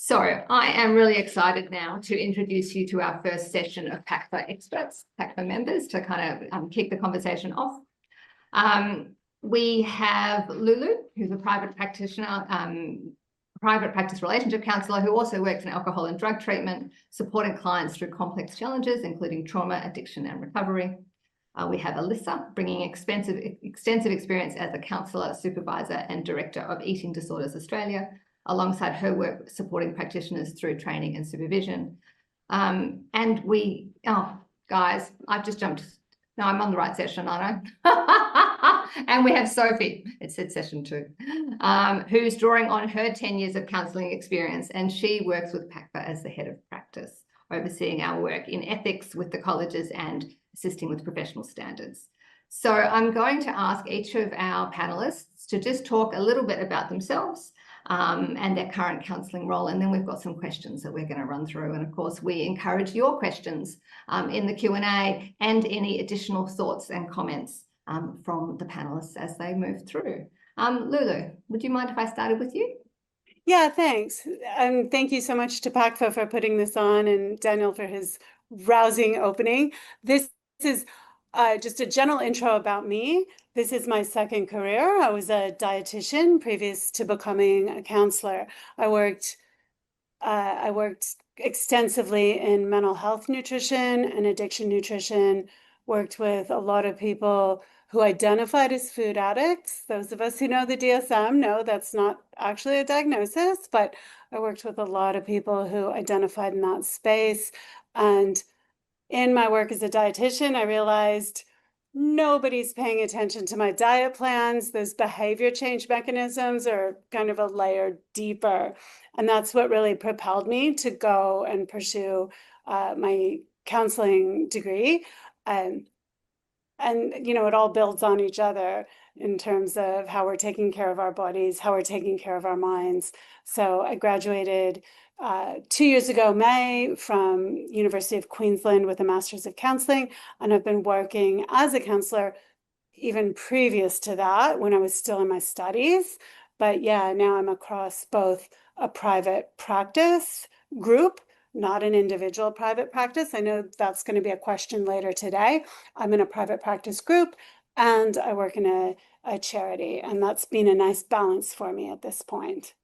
So I am really excited now to introduce you to our first session of PACFA experts, PACFA members, to kind of kick the conversation off. We have Lulu, who's a private practitioner, private practice relationship counsellor who also works in alcohol and drug treatment, supporting clients through complex challenges, including trauma, addiction, and recovery. We have Alyssa, bringing extensive experience as a counsellor, supervisor, and director of Eating Disorders Australia, alongside her work supporting practitioners through training and supervision. Guys, I've just jumped. No, I'm on the right session, aren't I? And we have Sophie, it said session 2, who's drawing on her 10 years of counselling experience, and she works with PACFA as the head of practice, overseeing our work in ethics with the colleges and assisting with professional standards. So I'm going to ask each of our panelists to just talk a little bit about themselves and their current counselling role. And then we've got some questions that we're going to run through. And of course, we encourage your questions in the Q&A and any additional thoughts and comments from the panelists as they move through. Lulu, would you mind if I started with you? Yeah, thanks. And thank you so much to PACFA for putting this on, and Daniel for his rousing opening. This is just a general intro about me. This is my second career. I was a dietitian previous to becoming a counselor. I worked extensively in mental health nutrition and addiction nutrition, worked with a lot of people who identified as food addicts. Those of us who know the DSM know that's not actually a diagnosis, but I worked with a lot of people who identified in that space. And in my work as a dietitian, I realized nobody's paying attention to my diet plans. Those behavior change mechanisms are kind of a layer deeper. And that's what really propelled me to go and pursue my counseling degree. And, you know, it all builds on each other in terms of how we're taking care of our bodies, how we're taking care of our minds. So I graduated 2 years ago, May, from University of Queensland with a Master's of Counselling, and I've been working as a counsellor even previous to that when I was still in my studies. But yeah, now I'm across both a private practice group, not an individual private practice. I know that's going to be a question later today. I'm in a private practice group and I work in a charity, and that's been a nice balance for me at this point.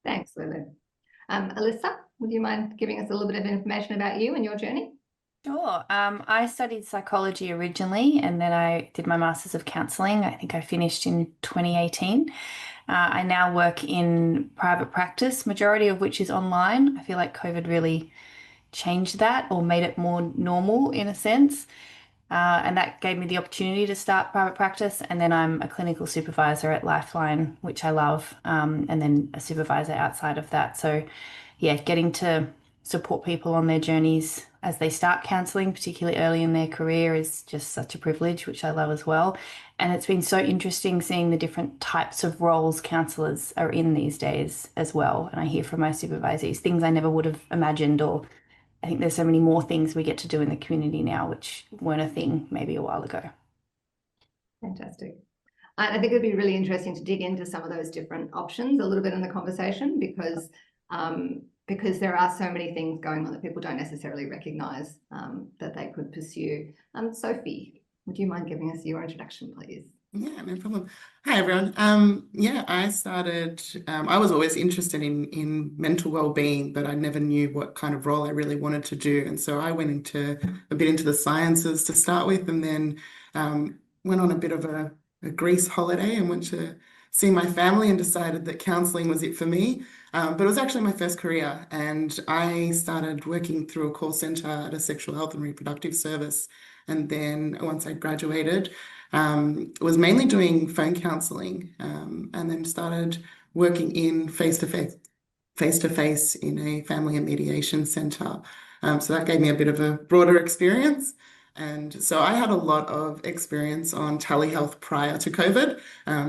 Thanks, Lulu. Alyssa, would you mind giving us a little bit of information about you and your journey? Sure. I studied psychology originally, and then I did my Masters of Counselling. I think I finished in 2018. I now work in private practice, majority of which is online. I feel like COVID really changed that, or made it more normal in a sense. And that gave me the opportunity to start private practice. And then I'm a clinical supervisor at Lifeline, which I love, and then a supervisor outside of that. So yeah, getting to support people on their journeys as they start counselling, particularly early in their career, is just such a privilege, which I love as well. And it's been so interesting seeing the different types of roles counsellors are in these days as well. And I hear from my supervisees things I never would have imagined, or I think there's so many more things we get to do in the community now, which weren't a thing maybe a while ago. Fantastic. I think it'd be really interesting to dig into some of those different options a little bit in the conversation, because there are so many things going on that people don't necessarily recognise that they could pursue. Sophie, would you mind giving us your introduction, please? Yeah, no problem. Hi, everyone. I started, I was always interested in mental well-being, but I never knew what kind of role I really wanted to do. And so I went a bit into the sciences to start with, and then went on a bit of a Greece holiday and went to see my family and decided that counselling was it for me. But it was actually my first career, and I started working through a call centre at a sexual health and reproductive service. And then once I graduated, was mainly doing phone counselling, and then started working in face-to-face in a family and mediation centre. So that gave me a bit of a broader experience. And so I had a lot of experience on telehealth prior to COVID.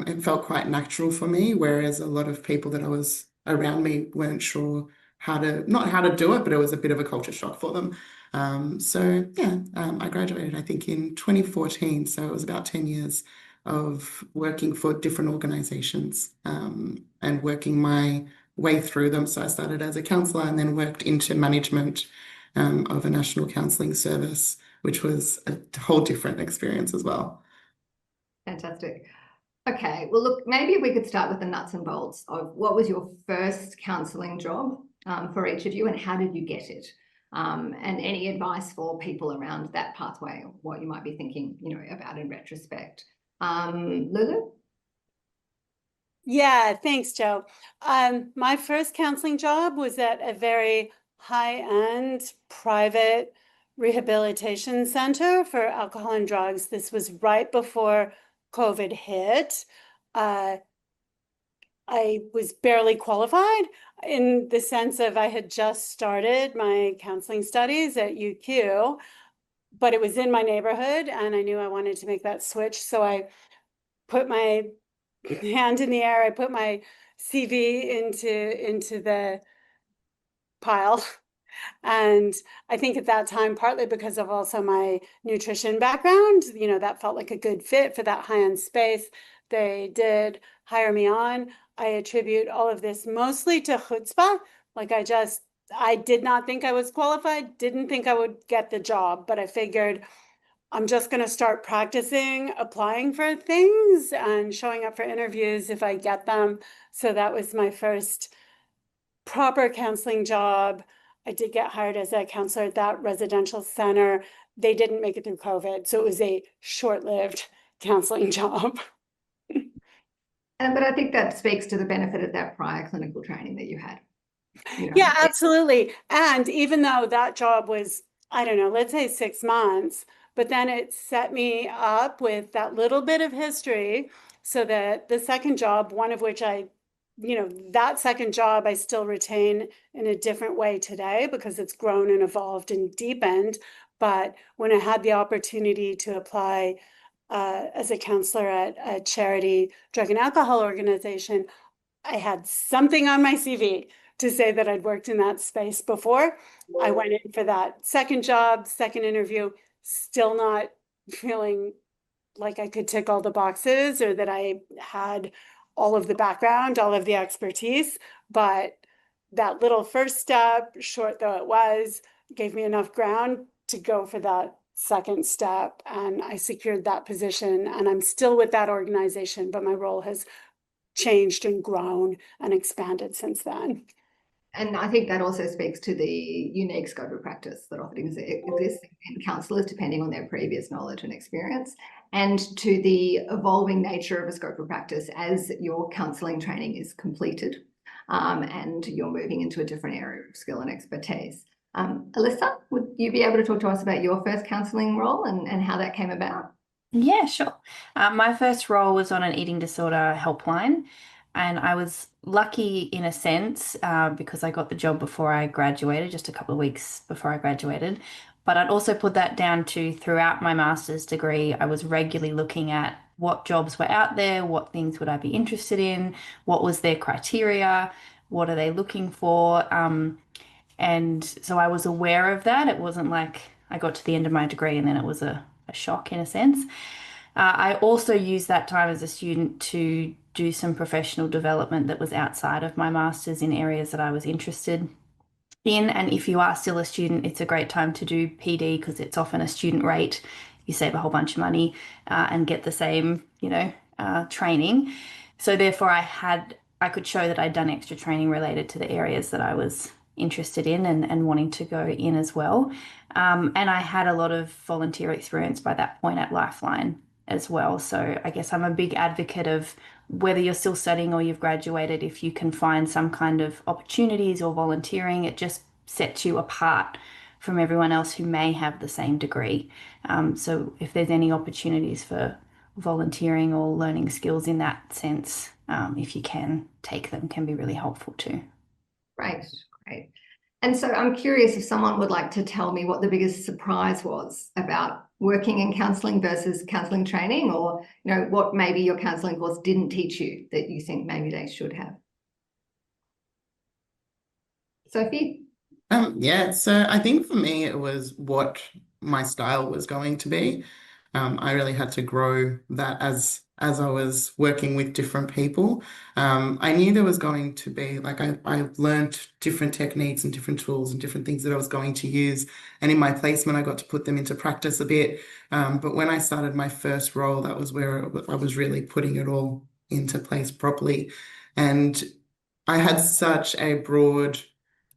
It felt quite natural for me, whereas a lot of people that I was around me weren't sure not how to do it, but it was a bit of a culture shock for them. I graduated, I think, in 2014. So it was about 10 years of working for different organizations and working my way through them. So I started as a counsellor and then worked into management of a national counselling service, which was a whole different experience as well. Fantastic. Okay, well, look, maybe we could start with the nuts and bolts of what was your first counselling job for each of you, and how did you get it? And any advice for people around that pathway, or what you might be thinking, about in retrospect. Lulu? Yeah, thanks, Joe. My first counseling job was at a very high-end private rehabilitation center for alcohol and drugs. This was right before COVID hit. I was barely qualified in the sense of I had just started my counseling studies at UQ, but it was in my neighborhood and I knew I wanted to make that switch. So I put my hand in the air, I put my CV into the pile. And I think at that time, partly because of also my nutrition background, that felt like a good fit for that high-end space. They did hire me on. I attribute all of this mostly to chutzpah. Like I did not think I was qualified, didn't think I would get the job, but I figured I'm just going to start practicing applying for things and showing up for interviews if I get them. So that was my first proper counseling job. I did get hired as a counselor at that residential center. They didn't make it through COVID, so it was a short-lived counseling job. But I think that speaks to the benefit of that prior clinical training that you had. Yeah, absolutely. And even though that job was, I don't know, let's say 6 months, but then it set me up with that little bit of history so that the second job, one of which that second job I still retain in a different way today because it's grown and evolved and deepened. But when I had the opportunity to apply as a counselor at a charity drug and alcohol organization, I had something on my CV to say that I'd worked in that space before. I went in for that second job, second interview, still not feeling like I could tick all the boxes or that I had all of the background, all of the expertise. But that little first step, short though it was, gave me enough ground to go for that second step. And I secured that position. And I'm still with that organization, but my role has changed and grown and expanded since then. And I think that also speaks to the unique scope of practice that often exists in counsellors, depending on their previous knowledge and experience, and to the evolving nature of a scope of practice as your counselling training is completed and you're moving into a different area of skill and expertise. Alyssa, would you be able to talk to us about your first counselling role and how that came about? Yeah, sure. My first role was on an eating disorder helpline, and I was lucky in a sense because I got the job before I graduated, just a couple of weeks before I graduated. But I'd also put that down to throughout my master's degree, I was regularly looking at what jobs were out there, what things would I be interested in, what was their criteria, what are they looking for. And so I was aware of that. It wasn't like I got to the end of my degree and then it was a shock in a sense. I also used that time as a student to do some professional development that was outside of my master's in areas that I was interested in. And if you are still a student, it's a great time to do PD because it's often a student rate. You save a whole bunch of money and get the same, training. So therefore, I could show that I'd done extra training related to the areas that I was interested in and wanting to go in as well. And I had a lot of volunteer experience by that point at Lifeline as well. So I guess I'm a big advocate of whether you're still studying or you've graduated, if you can find some kind of opportunities or volunteering, it just sets you apart from everyone else who may have the same degree. So if there's any opportunities for volunteering or learning skills in that sense, if you can take them, can be really helpful too. Great. And so I'm curious if someone would like to tell me what the biggest surprise was about working in counselling versus counselling training, or what maybe your counselling course didn't teach you that you think maybe they should have. Sophie? Yeah, so I think for me it was what my style was going to be. I really had to grow that as as I was working with different people. I knew there was going to be, like, I learned different techniques and different tools and different things that I was going to use. And in my placement, I got to put them into practice a bit. But when I started my first role, that was where I was really putting it all into place properly. And I had such a broad,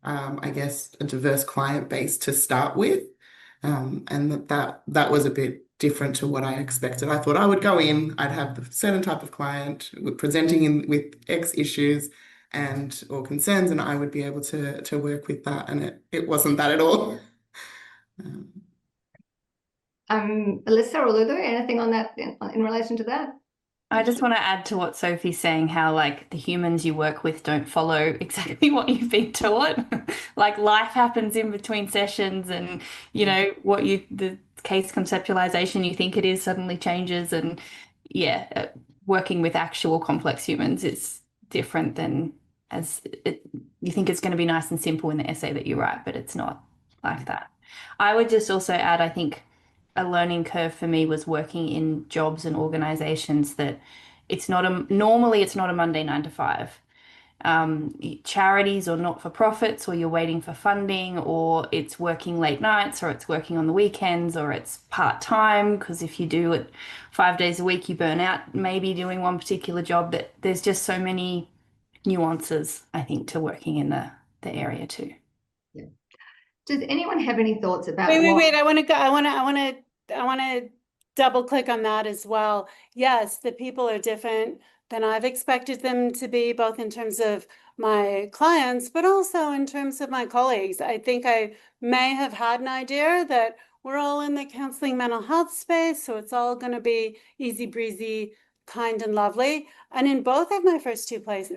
I guess, a diverse client base to start with. And that was a bit different to what I expected. I thought I would go in, I'd have the certain type of client presenting in with X issues and or concerns, and I would be able to work with that. And it wasn't that at all. Alyssa or Lulu, anything on that in relation to that? I just want to add to what Sophie's saying, how like the humans you work with don't follow exactly what you've been taught. Like life happens in between sessions, and you know what the case conceptualization you think it is suddenly changes, and working with actual complex humans is different than you think it's going to be nice and simple in the essay that you write, but it's not like that. I would just also add, I think a learning curve for me was working in jobs and organizations that normally it's not a Monday 9 to 5. Charities or not-for-profits, or you're waiting for funding, or it's working late nights, or it's working on the weekends, or it's part-time, because if you do it 5 days a week, you burn out maybe doing one particular job. That there's just so many nuances, I think, to working in the area too. Yeah. Does anyone have any thoughts about Wait. I want to double click on that as well. Yes, the people are different than I've expected them to be, both in terms of my clients, but also in terms of my colleagues. I think I may have had an idea that we're all in the counseling mental health space, so it's all going to be easy breezy, kind and lovely. And in both of my first two both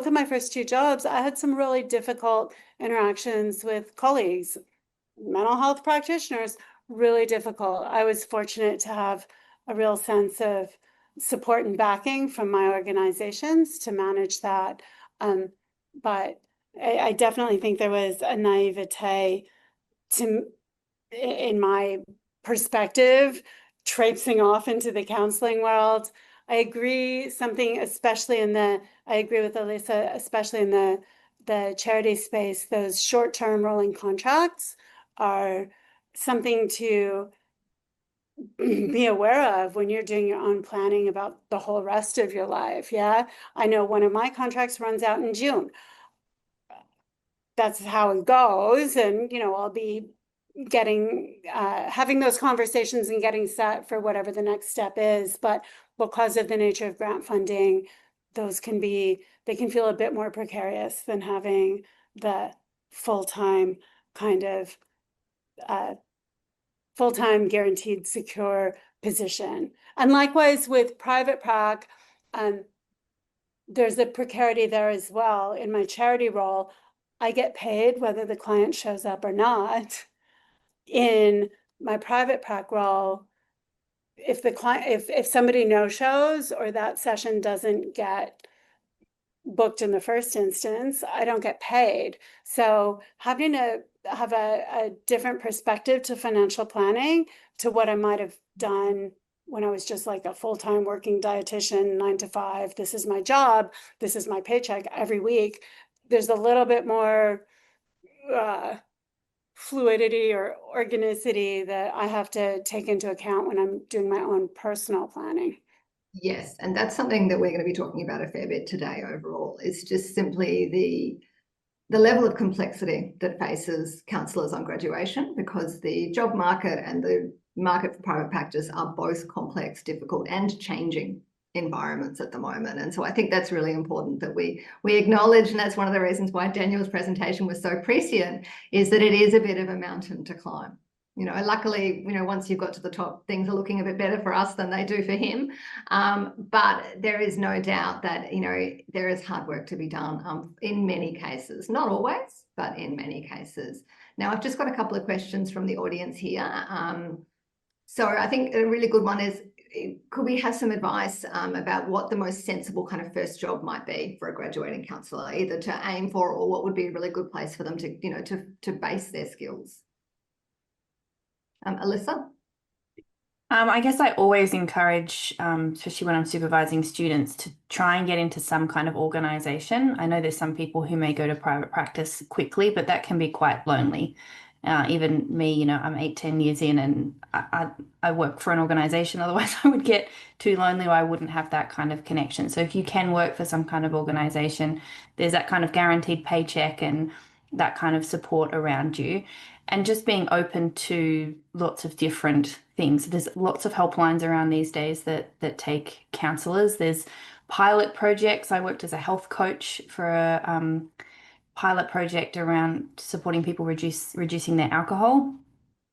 of my first two jobs, I had some really difficult interactions with colleagues, mental health practitioners, really difficult. I was fortunate to have a real sense of support and backing from my organizations to manage that. But I definitely think there was a naivete in my perspective, traipsing off into the counseling world. I agree with Alyssa, especially in the charity space. Those short-term rolling contracts are something to be aware of when you're doing your own planning about the whole rest of your life. Yeah, I know one of my contracts runs out in June. That's how it goes, and I'll be having those conversations and getting set for whatever the next step is. But because of the nature of grant funding, they can feel a bit more precarious than having the full-time kind of full-time guaranteed secure position. And likewise with private prac, there's a precarity there as well. In my charity role, I get paid whether the client shows up or not. In my private prac role, if somebody no-shows or that session doesn't get booked in the first instance, I don't get paid. So having to have a different perspective to financial planning to what I might have done when I was just like a full-time working dietitian, 9 to 5, this is my job, this is my paycheck every week. There's a little bit more fluidity or organicity that I have to take into account when I'm doing my own personal planning. Yes, and that's something that we're going to be talking about a fair bit today overall. It's just simply the level of complexity that faces counsellors on graduation, because the job market and the market for private practice are both complex, difficult and changing environments at the moment. And so I think that's really important that we acknowledge, and that's one of the reasons why Daniel's presentation was so prescient, is that it is a bit of a mountain to climb. Luckily, once you've got to the top, things are looking a bit better for us than they do for him. But there is no doubt that, there is hard work to be done in many cases, not always, but in many cases. Now, I've just got a couple of questions from the audience here. So I think a really good one is, could we have some advice about what the most sensible kind of first job might be for a graduating counsellor, either to aim for or what would be a really good place for them to base their skills? Alyssa? I guess I always encourage, especially when I'm supervising students, to try and get into some kind of organization. I know there's some people who may go to private practice quickly, but that can be quite lonely. Even me, I'm 8, 10 years in, and I work for an organization. Otherwise, I would get too lonely, or I wouldn't have that kind of connection. So if you can work for some kind of organization, there's that kind of guaranteed paycheck and that kind of support around you. And just being open to lots of different things. There's lots of helplines around these days that take counselors. There's pilot projects. I worked as a health coach for a pilot project around supporting people reducing their alcohol.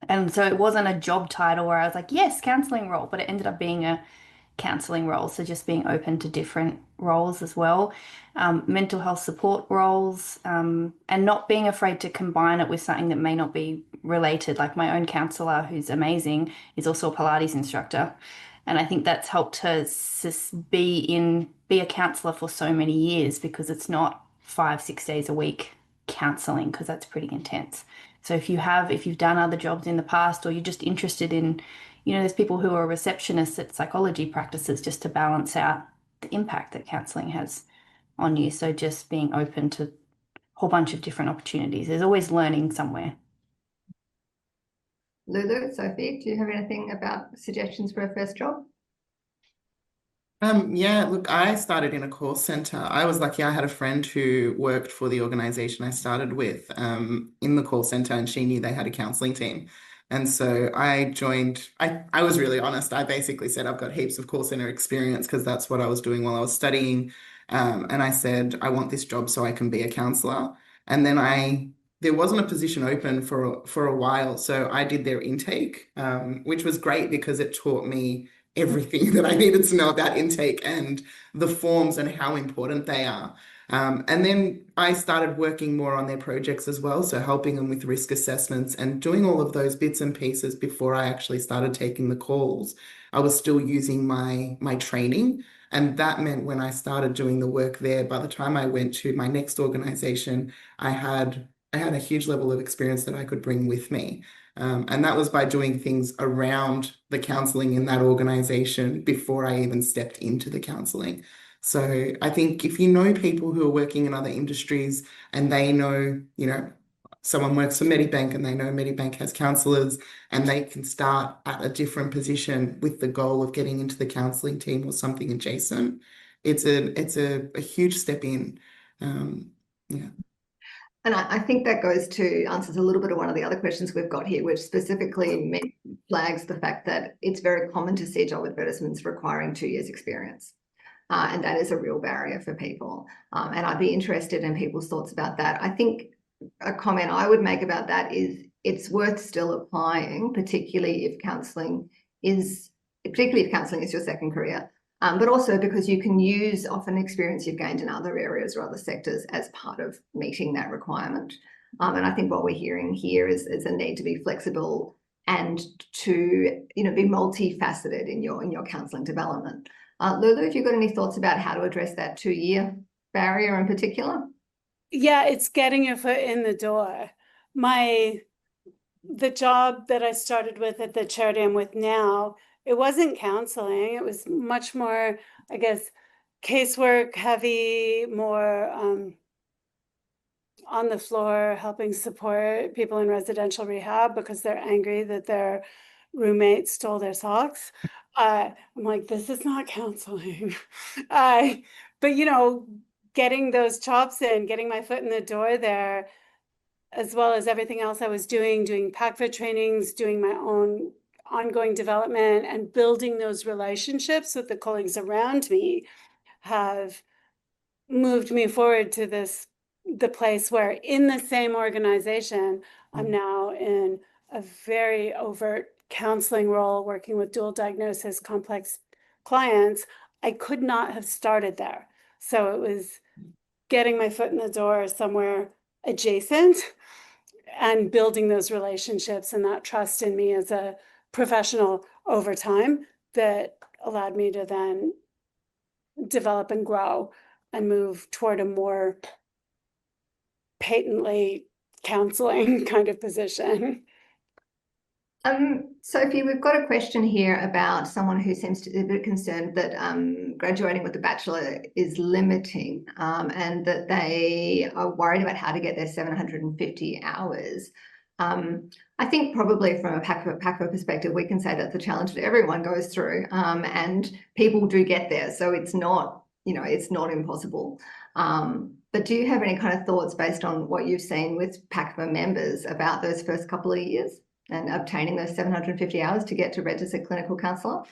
And so it wasn't a job title where I was like, yes, counseling role, but it ended up being a counseling roles. So just being open to different roles as well, mental health support roles, and not being afraid to combine it with something that may not be related. Like my own counselor, who's amazing, is also a Pilates instructor. And I think that's helped her be a counselor for so many years, because it's not 5, 6 days a week counseling, because that's pretty intense. So if you've done other jobs in the past, or you're just interested in, there's people who are receptionists at psychology practices, just to balance out the impact that counseling has on you. So just being open to a whole bunch of different opportunities. There's always learning somewhere. Lulu, Sophie, do you have anything about suggestions for a first job? Yeah, look, I started in a call center. I was lucky I had a friend who worked for the organization I started with in the call center, and she knew they had a counseling team. And so I joined, I was really honest. I basically said, I've got heaps of call center experience because that's what I was doing while I was studying. And I said, I want this job so I can be a counselor. And then there wasn't a position open for a while. So I did their intake, which was great because it taught me everything that I needed to know about intake and the forms and how important they are. And then I started working more on their projects as well, so helping them with risk assessments and doing all of those bits and pieces before I actually started taking the calls. I was still using my training, and that meant when I started doing the work there, by the time I went to my next organization, I had a huge level of experience that I could bring with me. And that was by doing things around the counseling in that organization before I even stepped into the counseling. So I think if you know people who are working in other industries and they know, someone works for Medibank and they know Medibank has counselors, and they can start at a different position with the goal of getting into the counseling team or something adjacent, it's a huge step in. Yeah. And I think that answers a little bit of one of the other questions we've got here, which specifically flags the fact that it's very common to see job advertisements requiring 2 years experience. And that is a real barrier for people. And I'd be interested in people's thoughts about that. I think a comment I would make about that is it's worth still applying, particularly if counselling is your second career. But also because you can use often experience you've gained in other areas or other sectors as part of meeting that requirement. And I think what we're hearing here is a need to be flexible and to be multifaceted in your counselling development. Lulu, have you got any thoughts about how to address that 2-year barrier in particular? Yeah, it's getting your foot in the door. The job that I started with at the charity I'm with now, it wasn't counseling. It was much more, I guess, casework heavy, more on the floor, helping support people in residential rehab because they're angry that their roommate stole their socks. I'm like, this is not counseling. But getting those chops in, getting my foot in the door there, as well as everything else I was doing PACFA trainings, doing my own ongoing development, and building those relationships with the colleagues around me have moved me forward to the place where in the same organization, I'm now in a very overt counseling role, working with dual diagnosis, complex clients. I could not have started there. So it was getting my foot in the door somewhere adjacent and building those relationships and that trust in me as a professional over time that allowed me to then develop and grow and move toward a more patently counseling kind of position. Sophie, we've got a question here about someone who seems to be a bit concerned that graduating with a bachelor is limiting, and that they are worried about how to get their 750 hours. I think probably from a PACFA perspective, we can say that's a challenge that everyone goes through, and people do get there. So it's not, it's not impossible. But do you have any kind of thoughts based on what you've seen with PACFA members about those first couple of years and obtaining those 750 hours to get to registered clinical counsellor?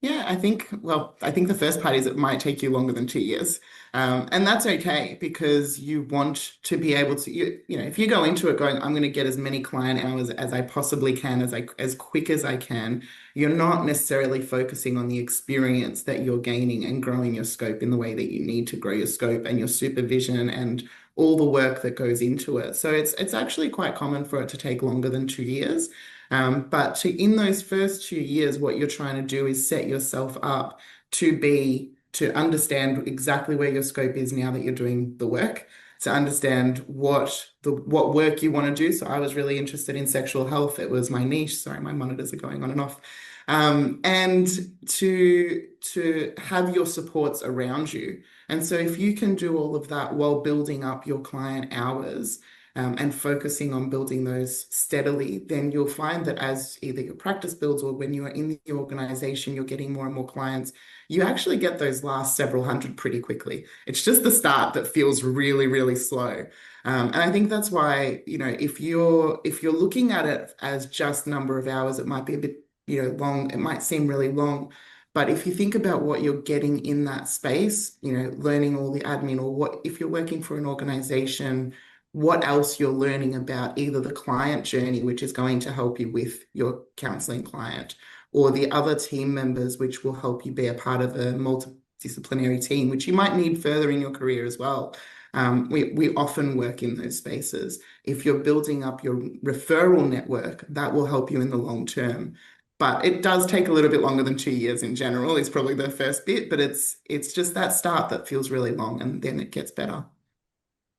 Yeah, I think the first part is it might take you longer than 2 years. And that's okay, because you want to be able to, if you go into it going, I'm going to get as many client hours as I possibly can, as quick as I can, you're not necessarily focusing on the experience that you're gaining and growing your scope in the way that you need to grow your scope and your supervision and all the work that goes into it. So it's actually quite common for it to take longer than 2 years. But in those first 2 years, what you're trying to do is set yourself up to understand exactly where your scope is now that you're doing the work, to understand what work you want to do. So I was really interested in sexual health. It was my niche. Sorry, my monitors are going on and off. And to have your supports around you. And so if you can do all of that while building up your client hours, and focusing on building those steadily, then you'll find that as either your practice builds or when you are in the organization, you're getting more and more clients, you actually get those last several hundred pretty quickly. It's just the start that feels really, really slow. And I think that's why, if you're looking at it as just number of hours, it might be a bit, long. It might seem really long. But if you think about what you're getting in that space, learning all the admin, or if you're working for an organization, what else you're learning about either the client journey, which is going to help you with your counselling client, or the other team members, which will help you be a part of a multidisciplinary team, which you might need further in your career as well. We often work in those spaces. If you're building up your referral network, that will help you in the long term. But it does take a little bit longer than 2 years in general. It's probably the first bit, but it's just that start that feels really long, and then it gets better.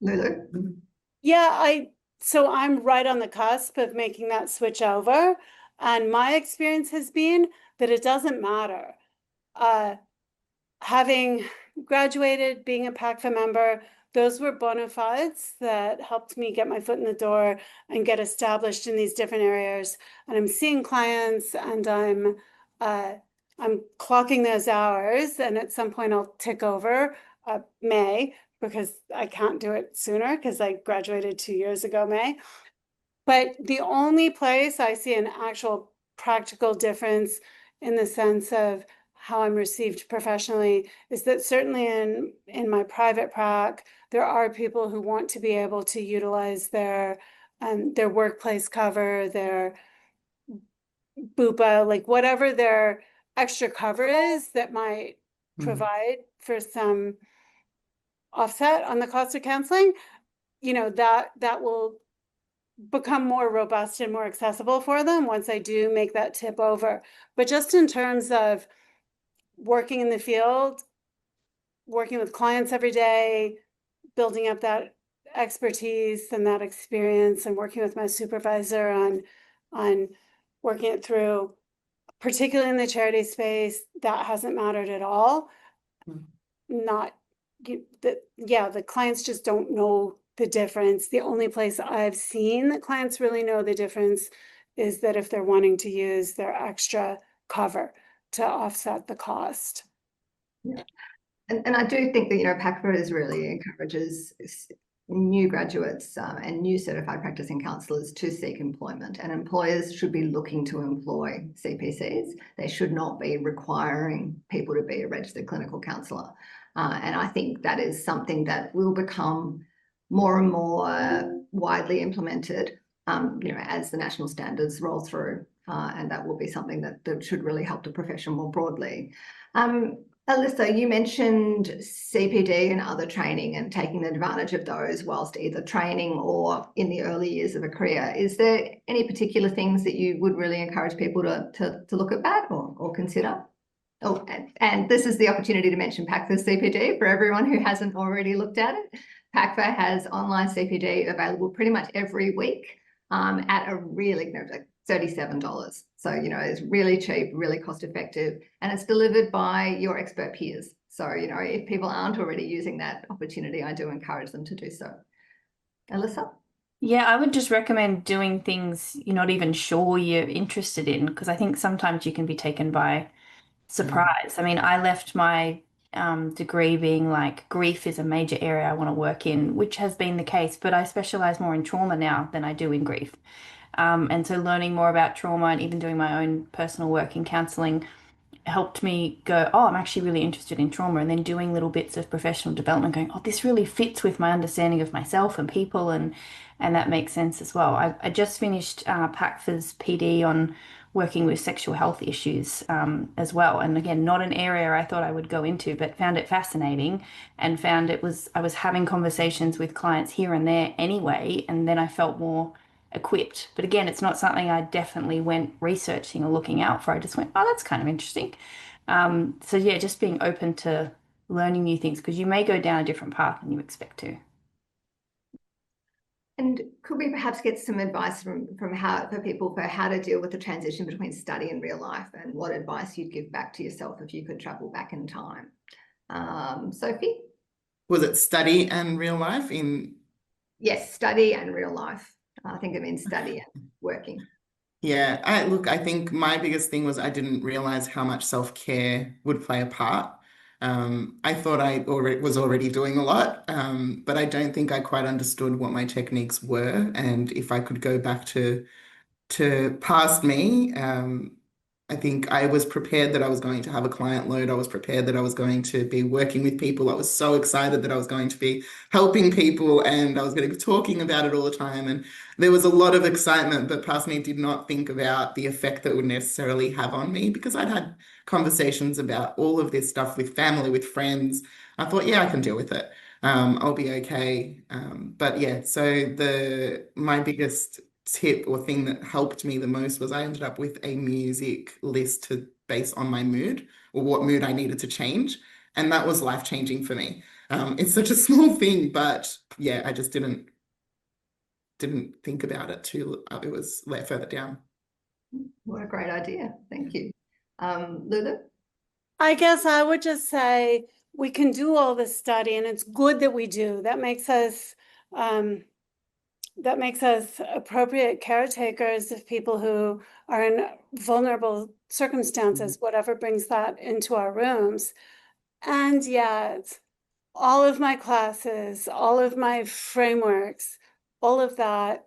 Lulu? Yeah, so I'm right on the cusp of making that switch over. And my experience has been that it doesn't matter. Having graduated, being a PACFA member, those were bona fides that helped me get my foot in the door and get established in these different areas. And I'm seeing clients, and I'm clocking those hours. And at some point I'll tick over May, because I can't do it sooner because I graduated 2 years ago, May. But the only place I see an actual practical difference in the sense of how I'm received professionally is that certainly in my private prac, there are people who want to be able to utilize their workplace cover, their BUPA, like whatever their extra cover is that might provide for some offset on the cost of counseling, that will become more robust and more accessible for them once I do make that tip over. But just in terms of working in the field, working with clients every day, building up that expertise and that experience, and working with my supervisor on working it through, particularly in the charity space, that hasn't mattered at all. The clients just don't know the difference. The only place I've seen that clients really know the difference is that if they're wanting to use their extra cover to offset the cost. Yeah. And I do think that, PACFA is really encourages new graduates and new certified practicing counsellors to seek employment, and employers should be looking to employ CPCs. They should not be requiring people to be a registered clinical counsellor. And I think that is something that will become more and more widely implemented, as the national standards roll through. And that will be something that should really help the profession more broadly. Alyssa, you mentioned CPD and other training and taking advantage of those whilst either training or in the early years of a career. Is there any particular things that you would really encourage people to look at that or consider? Oh, and this is the opportunity to mention PACFA CPD for everyone who hasn't already looked at it. PACFA has online CPD available pretty much every week at a really $37. So, it's really cheap, really cost effective, and it's delivered by your expert peers. So, if people aren't already using that opportunity, I do encourage them to do so. Alyssa? Yeah, I would just recommend doing things you're not even sure you're interested in, because I think sometimes you can be taken by surprise. I mean, I left my degree being like grief is a major area I want to work in, which has been the case, but I specialize more in trauma now than I do in grief. And so learning more about trauma and even doing my own personal work in counselling helped me go, oh, I'm actually really interested in trauma, and then doing little bits of professional development, going, oh, this really fits with my understanding of myself and people, and that makes sense as well. I just finished PACFA's PD on working with sexual health issues as well, and again, not an area I thought I would go into, but found it fascinating, and found I was having conversations with clients here and there anyway, and then I felt more equipped. But again, it's not something I definitely went researching or looking out for. I just went, oh, that's kind of interesting. So yeah, just being open to learning new things, because you may go down a different path than you expect to. And could we perhaps get some advice from for people for how to deal with the transition between study and real life, and what advice you'd give back to yourself if you could travel back in time? Sophie? Was it study and real life in? Yes, study and real life. I think it means study and working. Yeah, I think my biggest thing was I didn't realize how much self-care would play a part. I thought I was already doing a lot, but I don't think I quite understood what my techniques were. And if I could go back to past me, I think I was prepared that I was going to have a client load. I was prepared that I was going to be working with people. I was so excited that I was going to be helping people, and I was going to be talking about it all the time. And there was a lot of excitement, but past me did not think about the effect that it would necessarily have on me, because I'd had conversations about all of this stuff with family, with friends. I thought, yeah, I can deal with it. I'll be okay. But yeah, so my biggest tip or thing that helped me the most was I ended up with a music list to base on my mood, or what mood I needed to change. And that was life-changing for me. It's such a small thing, but yeah, I just didn't think about it too. It was like further down. What a great idea. Thank you. Lulu? I guess I would just say we can do all this study, and it's good that we do. That makes us appropriate caretakers of people who are in vulnerable circumstances, whatever brings that into our rooms. And yet, all of my classes, all of my frameworks, all of that,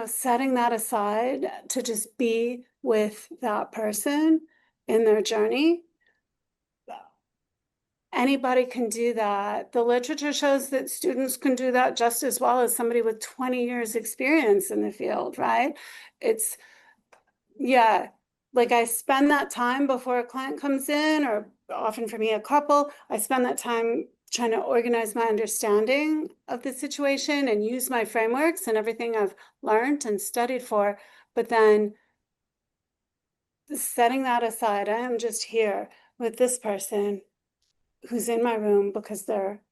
setting that aside to just be with that person in their journey. Anybody can do that. The literature shows that students can do that just as well as somebody with 20 years experience in the field, right? Yeah, like I spend that time before a client comes in, or often for me, a couple, I spend that time trying to organize my understanding of the situation and use my frameworks and everything I've learned and studied for. But then setting that aside, I am just here with this person who's in my room because they're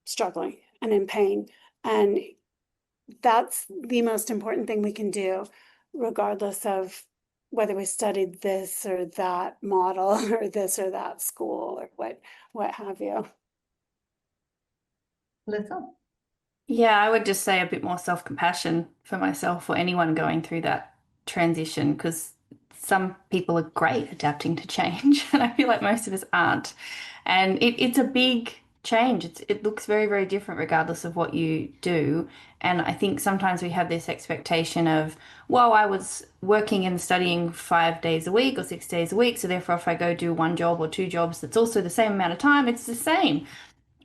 struggling and in pain. And that's the most important thing we can do, regardless of whether we studied this or that model or this or that school or what have you. Alyssa? Yeah, I would just say a bit more self-compassion for myself or anyone going through that transition, because some people are great adapting to change, and I feel like most of us aren't. And it's a big change. It looks very, very different regardless of what you do. And I think sometimes we have this expectation of, well, I was working and studying 5 days a week or 6 days a week, so therefore if I go do one job or two jobs that's also the same amount of time, it's the same.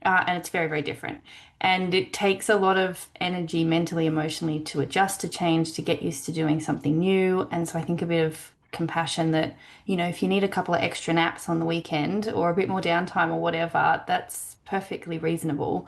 And it's very, very different. And it takes a lot of energy mentally, emotionally to adjust to change, to get used to doing something new. And so I think a bit of compassion that, if you need a couple of extra naps on the weekend or a bit more downtime or whatever, that's perfectly reasonable.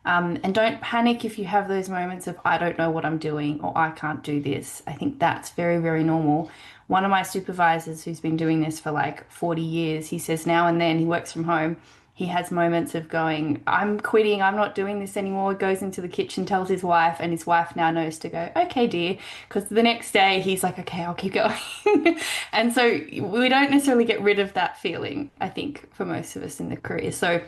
And don't panic if you have those moments of, I don't know what I'm doing, or I can't do this. I think that's very, very normal. One of my supervisors who's been doing this for like 40 years, he says now and then, he works from home, he has moments of going, I'm quitting, I'm not doing this anymore, goes into the kitchen, tells his wife, and his wife now knows to go, okay, dear, because the next day he's like, okay, I'll keep going. And so we don't necessarily get rid of that feeling, I think, for most of us in the career. So,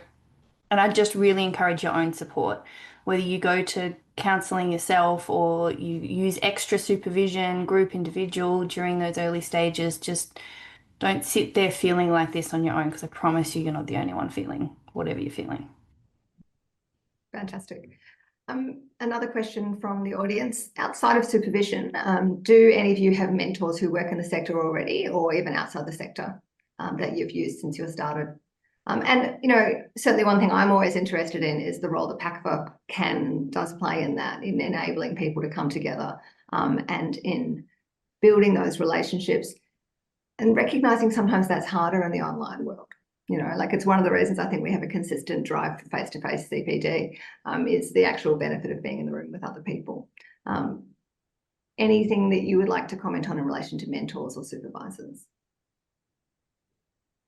and I just really encourage your own support, whether you go to counselling yourself or you use extra supervision, group, individual during those early stages. Just don't sit there feeling like this on your own, because I promise you, you're not the only one feeling whatever you're feeling. Fantastic. Another question from the audience. Outside of supervision, do any of you have mentors who work in the sector already, or even outside the sector, that you've used since you started? And, you know, certainly one thing I'm always interested in is the role that PACFA does play in that, in enabling people to come together, and in building those relationships, and recognizing sometimes that's harder in the online world. You know, like, it's one of the reasons I think we have a consistent drive for face-to-face CPD, is the actual benefit of being in the room with other people. Anything that you would like to comment on in relation to mentors or supervisors?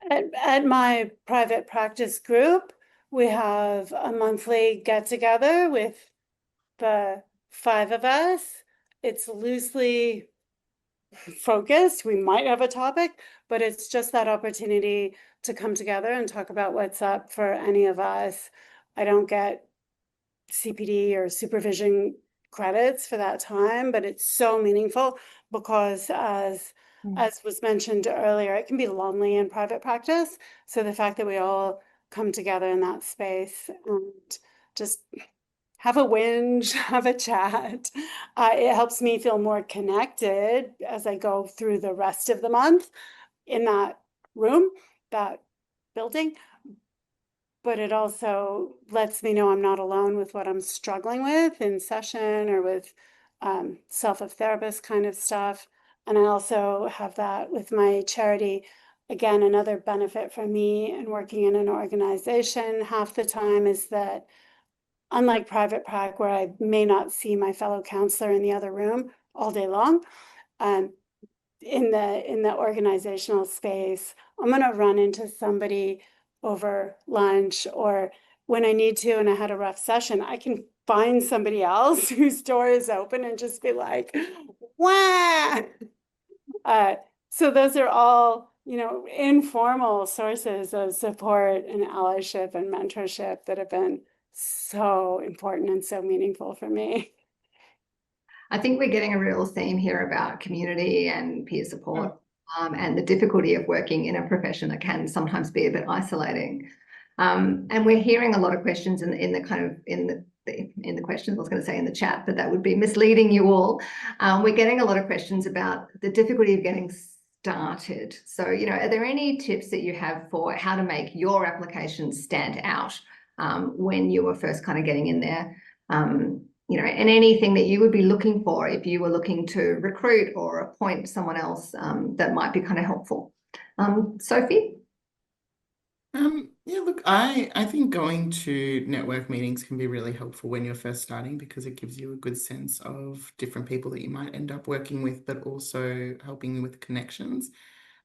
At my private practice group, we have a monthly get-together with the 5 of us. It's loosely focused. We might have a topic, but it's just that opportunity to come together and talk about what's up for any of us. I don't get CPD or supervision credits for that time, but it's so meaningful because as was mentioned earlier, it can be lonely in private practice. So the fact that we all come together in that space and just have a whinge, have a chat, it helps me feel more connected as I go through the rest of the month in that room, that building. But it also lets me know I'm not alone with what I'm struggling with in session or with self-of-therapist kind of stuff. And I also have that with my charity. Again, another benefit for me in working in an organization half the time is that, unlike private prac, where I may not see my fellow counselor in the other room all day long, in the organizational space, I'm going to run into somebody over lunch, or when I need to and I had a rough session, I can find somebody else whose door is open and just be like, wah! So those are all, you know, informal sources of support and allyship and mentorship that have been so important and so meaningful for me. I think we're getting a real theme here about community and peer support, and the difficulty of working in a profession that can sometimes be a bit isolating. And we're hearing a lot of questions in the questions, I was going to say in the chat, but that would be misleading you all. We're getting a lot of questions about the difficulty of getting started. So, you know, are there any tips that you have for how to make your application stand out when you were first kind of getting in there? You know, and anything that you would be looking for if you were looking to recruit or appoint someone else that might be kind of helpful. Sophie? Yeah, look, I think going to network meetings can be really helpful when you're first starting, because it gives you a good sense of different people that you might end up working with, but also helping you with connections.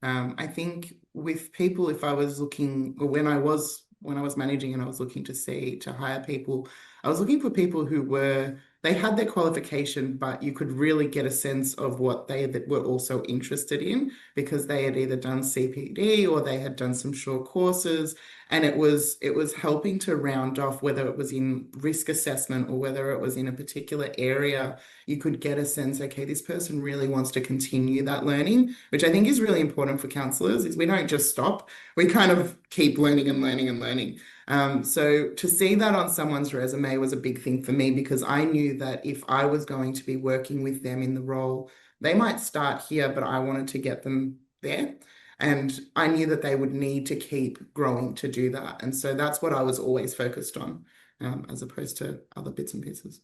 I think with people, if I was looking, or when I was managing and I was looking to hire people, I was looking for people who they had their qualification, but you could really get a sense of what they were also interested in, because they had either done CPD or they had done some short courses, and it was helping to round off, whether it was in risk assessment or whether it was in a particular area. You could get a sense, okay, this person really wants to continue that learning, which I think is really important for counsellors, is we don't just stop, we kind of keep learning and learning and learning. So to see that on someone's resume was a big thing for me, because I knew that if I was going to be working with them in the role, they might start here, but I wanted to get them there. And I knew that they would need to keep growing to do that. And so that's what I was always focused on, as opposed to other bits and pieces.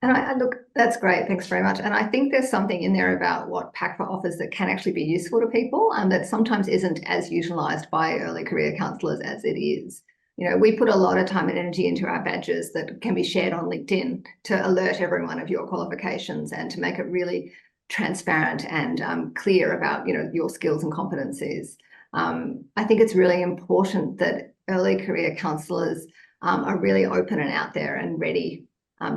And look, that's great. Thanks very much. And I think there's something in there about what PACFA offers that can actually be useful to people, and that sometimes isn't as utilised by early career counsellors as it is. You know, we put a lot of time and energy into our badges that can be shared on LinkedIn to alert everyone of your qualifications and to make it really transparent and clear about, you know, your skills and competencies. I think it's really important that early career counsellors are really open and out there and ready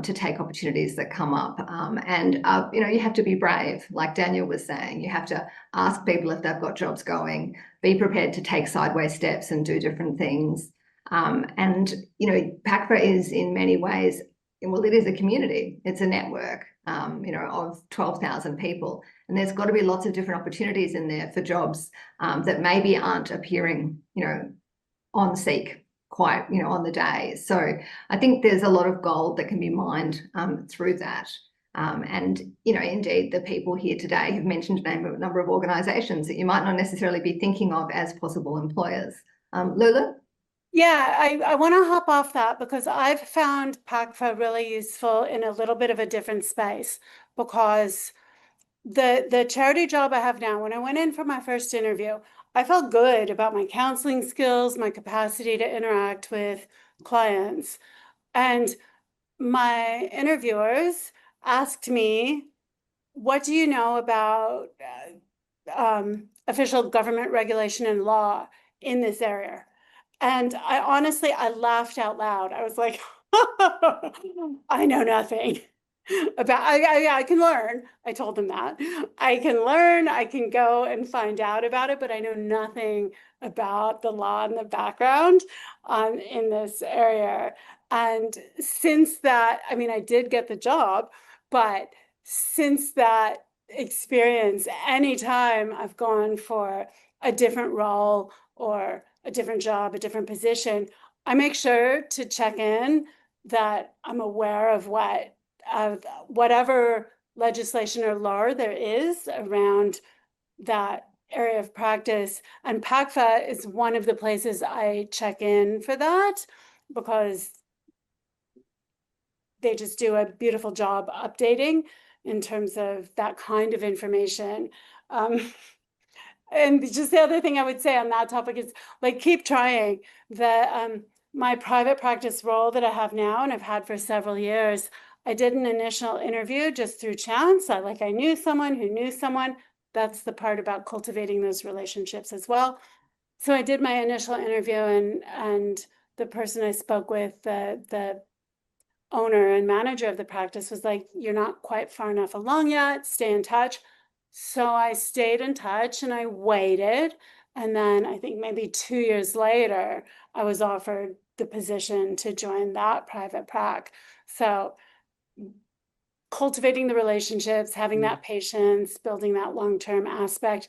to take opportunities that come up. You have to be brave, like Daniel was saying. You have to ask people if they've got jobs going, be prepared to take sideways steps and do different things. PACFA is in many ways, well, it is a community. It's a network, of 12,000 people. And there's got to be lots of different opportunities in there for jobs that maybe aren't appearing, on Seek quite, on the day. So I think there's a lot of gold that can be mined through that. Indeed, the people here today have mentioned a number of organisations that you might not necessarily be thinking of as possible employers. Lulu? Yeah, I want to hop off that because I've found PACFA really useful in a little bit of a different space, because the charity job I have now, when I went in for my first interview, I felt good about my counseling skills, my capacity to interact with clients. And my interviewers asked me, what do you know about official government regulation and law in this area? And I laughed out loud. I was like, I know nothing about, I can learn. I told them that. I can learn, I can go and find out about it, but I know nothing about the law in the background in this area. And since that, I did get the job, but since that experience, anytime I've gone for a different role or a different job, a different position, I make sure to check in that I'm aware of whatever legislation or law there is around that area of practice. And PACFA is one of the places I check in for that, because they just do a beautiful job updating in terms of that kind of information. And just the other thing I would say on that topic is, like, keep trying. My private practice role that I have now, and I've had for several years, I did an initial interview just through chance. I knew someone who knew someone. That's the part about cultivating those relationships as well. So I did my initial interview, and the person I spoke with, the owner and manager of the practice, was like, you're not quite far enough along yet, stay in touch. So I stayed in touch and I waited. And then I think maybe 2 years later, I was offered the position to join that private prac. So cultivating the relationships, having that patience, building that long-term aspect.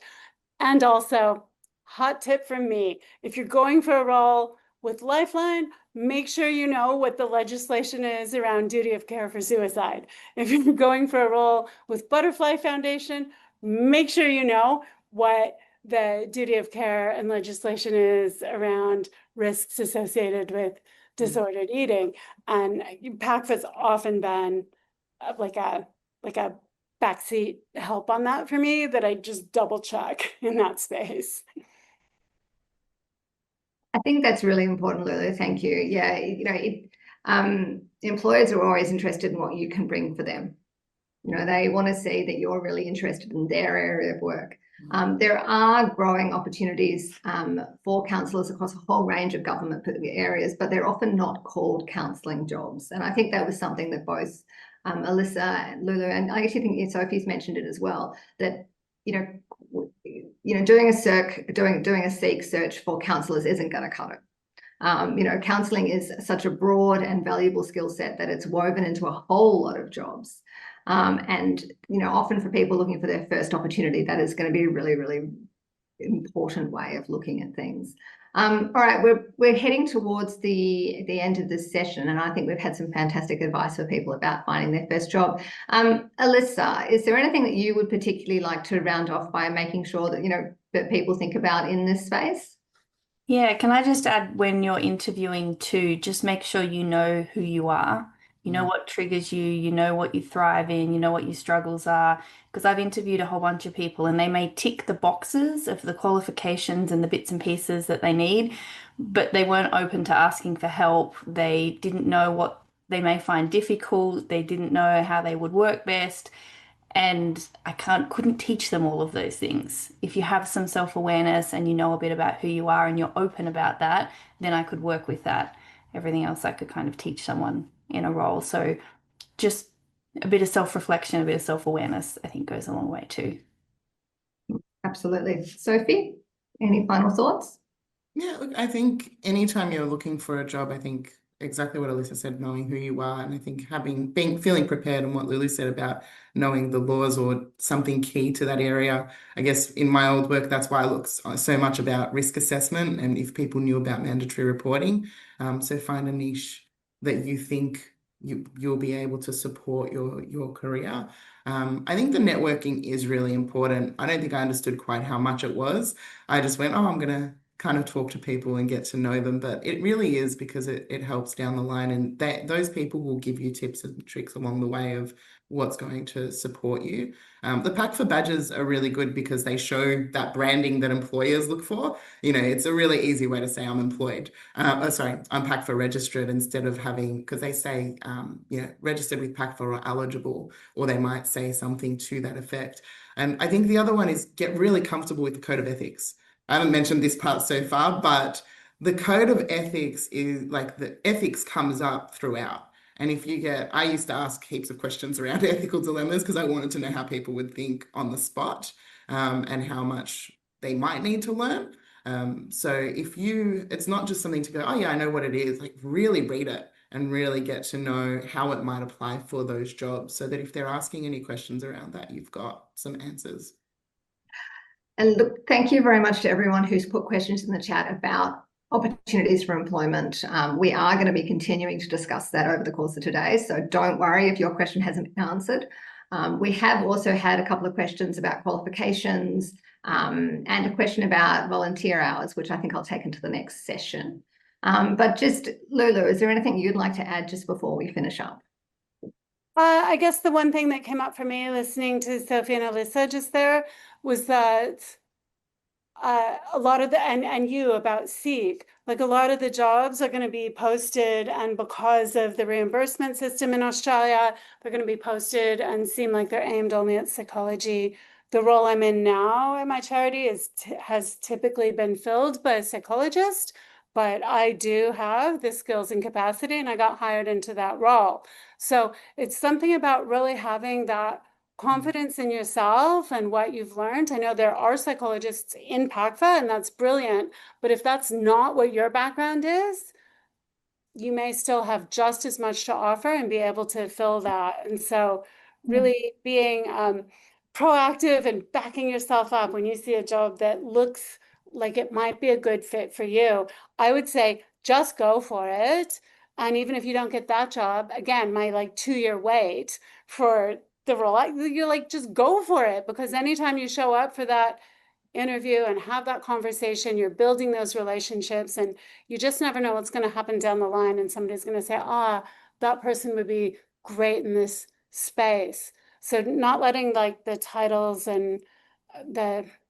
And also, hot tip from me, if you're going for a role with Lifeline, make sure you know what the legislation is around duty of care for suicide. If you're going for a role with Butterfly Foundation, make sure you know what the duty of care and legislation is around risks associated with disordered eating. And PACFA's often been like a backseat help on that for me, that I just double check in that space. I think that's really important, Lulu. Thank you. Yeah, employers are always interested in what you can bring for them. They want to see that you're really interested in their area of work. There are growing opportunities for counsellors across a whole range of government areas, but they're often not called counselling jobs. And I think that was something that both Alyssa and Lulu, and I actually think Sophie's mentioned it as well, that doing a Seek search for counsellors isn't going to cut it. Counselling is such a broad and valuable skill set that it's woven into a whole lot of jobs. Often for people looking for their first opportunity, that is going to be a really, really important way of looking at things. All right, we're heading towards the end of this session, and I think we've had some fantastic advice for people about finding their first job. Alyssa, is there anything that you would particularly like to round off by making sure that that people think about in this space? Yeah, can I just add, when you're interviewing too, just make sure you know who you are. You know what triggers you, you know what you thrive in, you know what your struggles are. Because I've interviewed a whole bunch of people and they may tick the boxes of the qualifications and the bits and pieces that they need, but they weren't open to asking for help. They didn't know what they may find difficult. They didn't know how they would work best. And I couldn't teach them all of those things. If you have some self-awareness and you know a bit about who you are and you're open about that, then I could work with that. Everything else I could kind of teach someone in a role. So just a bit of self-reflection, a bit of self-awareness, I think goes a long way too. Absolutely. Sophie, any final thoughts? Yeah, look, I think anytime you're looking for a job, I think exactly what Alyssa said, knowing who you are, and I think feeling prepared, and what Lulu said about knowing the laws or something key to that area. I guess in my old work, that's why I look so much about risk assessment and if people knew about mandatory reporting. So find a niche that you think you'll be able to support your career. I think the networking is really important. I don't think I understood quite how much it was. I just went, oh, I'm gonna kind of talk to people and get to know them, but it really is because it helps down the line, and those people will give you tips and tricks along the way of what's going to support you. The PACFA badges are really good because they show that branding that employers look for. It's a really easy way to say I'm employed. I'm PACFA registered, instead of having, because they say, registered with PACFA or eligible, or they might say something to that effect. And I think the other one is get really comfortable with the code of ethics. I haven't mentioned this part so far, but the code of ethics is like the ethics comes up throughout. And I used to ask heaps of questions around ethical dilemmas because I wanted to know how people would think on the spot, and how much they might need to learn. So it's not just something to go, oh yeah, I know what it is, like really read it and really get to know how it might apply for those jobs, so that if they're asking any questions around that, you've got some answers. And look, thank you very much to everyone who's put questions in the chat about opportunities for employment. We are going to be continuing to discuss that over the course of today, so don't worry if your question hasn't been answered. We have also had a couple of questions about qualifications, and a question about volunteer hours, which I think I'll take into the next session. But just, Lulu, is there anything you'd like to add just before we finish up? I guess the one thing that came up for me listening to Sophie and Alyssa just there was that a lot of and you about Seek, like a lot of the jobs are going to be posted, and because of the reimbursement system in Australia, they're going to be posted and seem like they're aimed only at psychology. The role I'm in now at my charity has typically been filled by a psychologist, but I do have the skills and capacity, and I got hired into that role. So it's something about really having that confidence in yourself and what you've learned. I know there are psychologists in PACFA, and that's brilliant, but if that's not what your background is, you may still have just as much to offer and be able to fill that. And so really being proactive and backing yourself up when you see a job that looks like it might be a good fit for you, I would say just go for it. And even if you don't get that job, again, my 2-year wait for the role, you're just go for it, because anytime you show up for that interview and have that conversation, you're building those relationships, and you just never know what's going to happen down the line, and somebody's going to say, that person would be great in this space. So not letting the titles and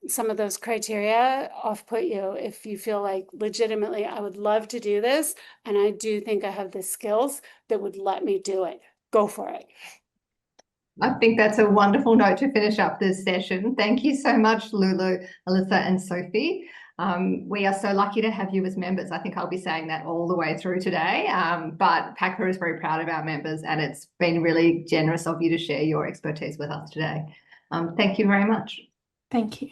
some of those criteria off-put you. If you feel like legitimately, I would love to do this, and I do think I have the skills that would let me do it, go for it. I think that's a wonderful note to finish up this session. Thank you so much, Lulu, Alyssa, and Sophie. We are so lucky to have you as members. I think I'll be saying that all the way through today, but PACFA is very proud of our members, and it's been really generous of you to share your expertise with us today. Thank you very much. Thank you.